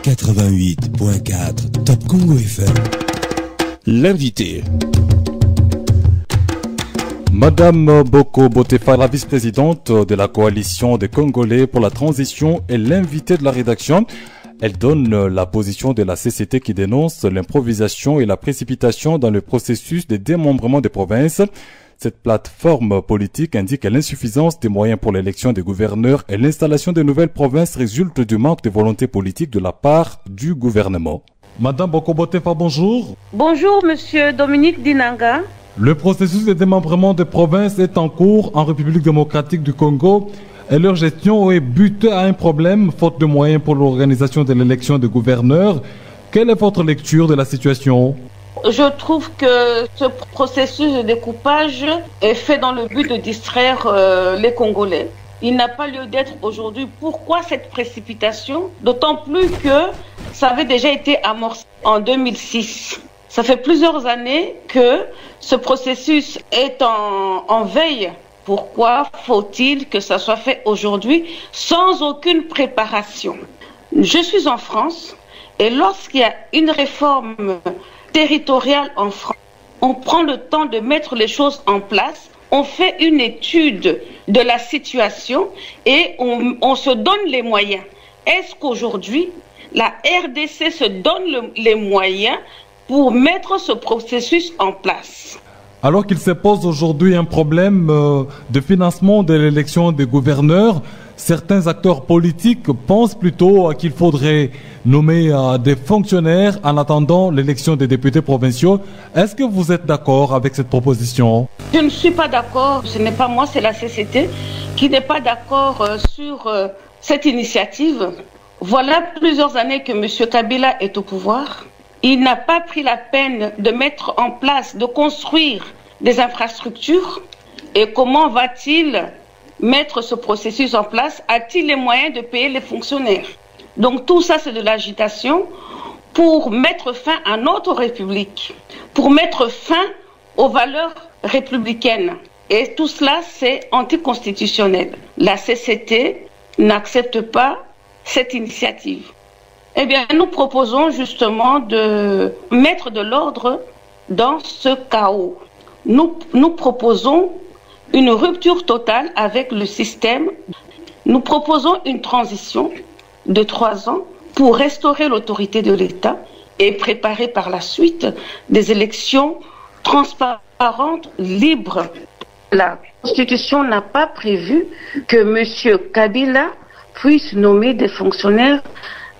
88.4 Top Congo FM. L'invité. Madame Boko Botefa, la vice-présidente de la coalition des Congolais pour la transition, est l'invitée de la rédaction. Elle donne la position de la CCT qui dénonce l'improvisation et la précipitation dans le processus de démembrement des provinces. Cette plateforme politique indique que l'insuffisance des moyens pour l'élection des gouverneurs et l'installation de nouvelles provinces résulte du manque de volonté politique de la part du gouvernement. Madame Boko Botefa, bonjour. Bonjour, monsieur Dominique Dinanga. Le processus de démembrement des provinces est en cours en République démocratique du Congo et leur gestion est butée à un problème, faute de moyens pour l'organisation de l'élection des gouverneurs. Quelle est votre lecture de la situation ? Je trouve que ce processus de découpage est fait dans le but de distraire les Congolais. Il n'a pas lieu d'être aujourd'hui. Pourquoi cette précipitation? D'autant plus que ça avait déjà été amorcé en 2006. Ça fait plusieurs années que ce processus est en veille. Pourquoi faut-il que ça soit fait aujourd'hui sans aucune préparation? Je suis en France et lorsqu'il y a une réforme territoriale en France, on prend le temps de mettre les choses en place, on fait une étude de la situation et on se donne les moyens. Est-ce qu'aujourd'hui, la RDC se donne les moyens pour mettre ce processus en place? Alors qu'il se pose aujourd'hui un problème de financement de l'élection des gouverneurs, certains acteurs politiques pensent plutôt qu'il faudrait nommer des fonctionnaires en attendant l'élection des députés provinciaux. Est-ce que vous êtes d'accord avec cette proposition? Je ne suis pas d'accord. Ce n'est pas moi, c'est la CCT qui n'est pas d'accord sur cette initiative. Voilà plusieurs années que M. Kabila est au pouvoir. Il n'a pas pris la peine de mettre en place, de construire des infrastructures. Et comment va-t-il mettre ce processus en place? A-t-il les moyens de payer les fonctionnaires? Donc tout ça, c'est de l'agitation pour mettre fin à notre République, pour mettre fin aux valeurs républicaines. Et tout cela, c'est anticonstitutionnel. La CCT n'accepte pas cette initiative. Eh bien, nous proposons justement de mettre de l'ordre dans ce chaos. Nous proposons une rupture totale avec le système. Nous proposons une transition de 3 ans pour restaurer l'autorité de l'État et préparer par la suite des élections transparentes, libres. La Constitution n'a pas prévu que M. Kabila puisse nommer des fonctionnaires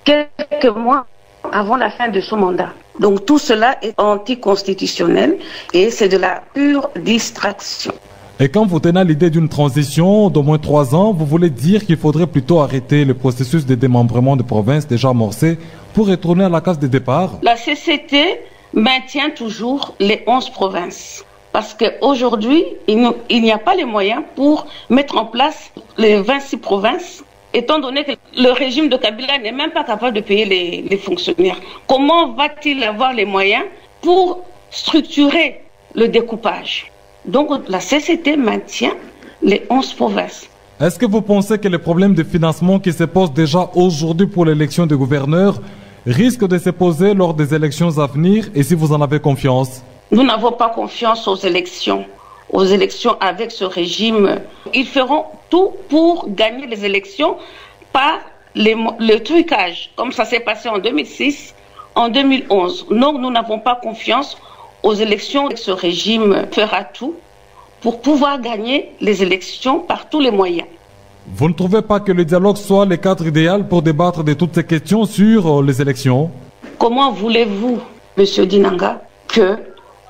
quelques mois avant la fin de son mandat. Donc tout cela est anticonstitutionnel et c'est de la pure distraction. Et quand vous tenez l'idée d'une transition d'au moins 3 ans, vous voulez dire qu'il faudrait plutôt arrêter le processus de démembrement de provinces déjà amorcé pour retourner à la case de départ? La CCT maintient toujours les 11 provinces. Parce qu'aujourd'hui, il n'y a pas les moyens pour mettre en place les 26 provinces, étant donné que le régime de Kabila n'est même pas capable de payer les fonctionnaires. Comment va-t-il avoir les moyens pour structurer le découpage? Donc la CCT maintient les 11 provinces. Est-ce que vous pensez que les problèmes de financement qui se posent déjà aujourd'hui pour l'élection des gouverneurs risquent de se poser lors des élections à venir et si vous en avez confiance? Nous n'avons pas confiance aux élections avec ce régime. Ils feront tout pour gagner les élections par le trucage, comme ça s'est passé en 2006, en 2011. Donc nous n'avons pas confiance aux élections. Ce régime fera tout pour pouvoir gagner les élections par tous les moyens. Vous ne trouvez pas que le dialogue soit le cadre idéal pour débattre de toutes ces questions sur les élections? Comment voulez-vous, M. Dinanga, que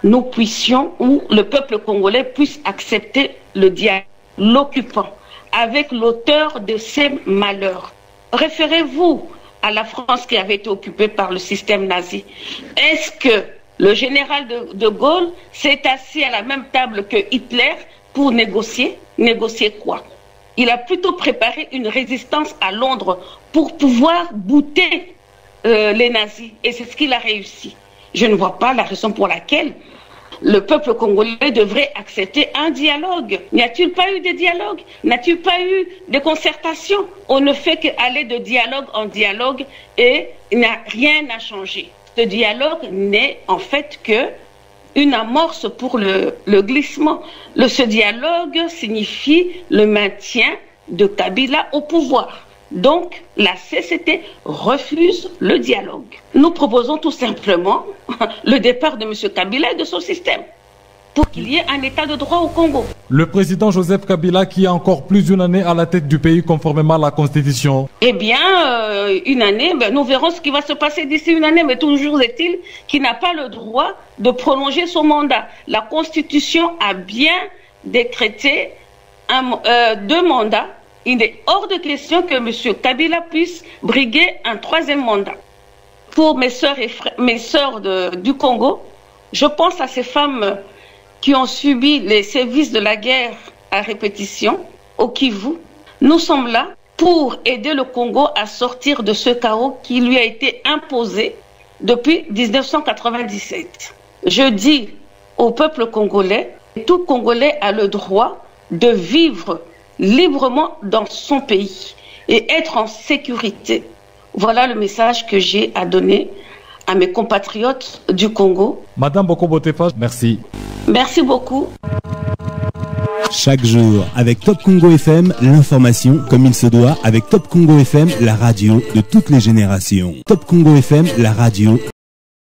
nous puissions, ou le peuple congolais puisse accepter le dialogue, l'occupant, avec l'auteur de ces malheurs? Référez-vous à la France qui avait été occupée par le système nazi. Est-ce que le général de Gaulle s'est assis à la même table que Hitler pour négocier? Négocier quoi? Il a plutôt préparé une résistance à Londres pour pouvoir bouter les nazis. Et c'est ce qu'il a réussi. Je ne vois pas la raison pour laquelle Le peuple congolais devrait accepter un dialogue. N'y a-t-il pas eu de dialogue? N'a-t-il pas eu de concertation? On ne fait qu'aller de dialogue en dialogue et rien n'a changé. Ce dialogue n'est en fait que une amorce pour le glissement. Ce dialogue signifie le maintien de Kabila au pouvoir. Donc, la CCT refuse le dialogue. Nous proposons tout simplement le départ de M. Kabila et de son système pour qu'il y ait un état de droit au Congo. Le président Joseph Kabila qui a encore plus d'une année à la tête du pays conformément à la Constitution. Eh bien, une année, nous verrons ce qui va se passer d'ici une année, mais toujours est-il qu'il n'a pas le droit de prolonger son mandat. La Constitution a bien décrété 2 mandats. Il est hors de question que M. Kabila puisse briguer un 3e mandat. Pour mes sœurs du Congo, je pense à ces femmes qui ont subi les sévices de la guerre à répétition au Kivu. Nous sommes là pour aider le Congo à sortir de ce chaos qui lui a été imposé depuis 1997. Je dis au peuple congolais, tout Congolais a le droit de vivre librement dans son pays et être en sécurité. Voilà le message que j'ai à donner à mes compatriotes du Congo. Madame Boko Botefa, merci. Merci beaucoup. Chaque jour, avec Top Congo FM, l'information comme il se doit avec Top Congo FM, la radio de toutes les générations. Top Congo FM, la radio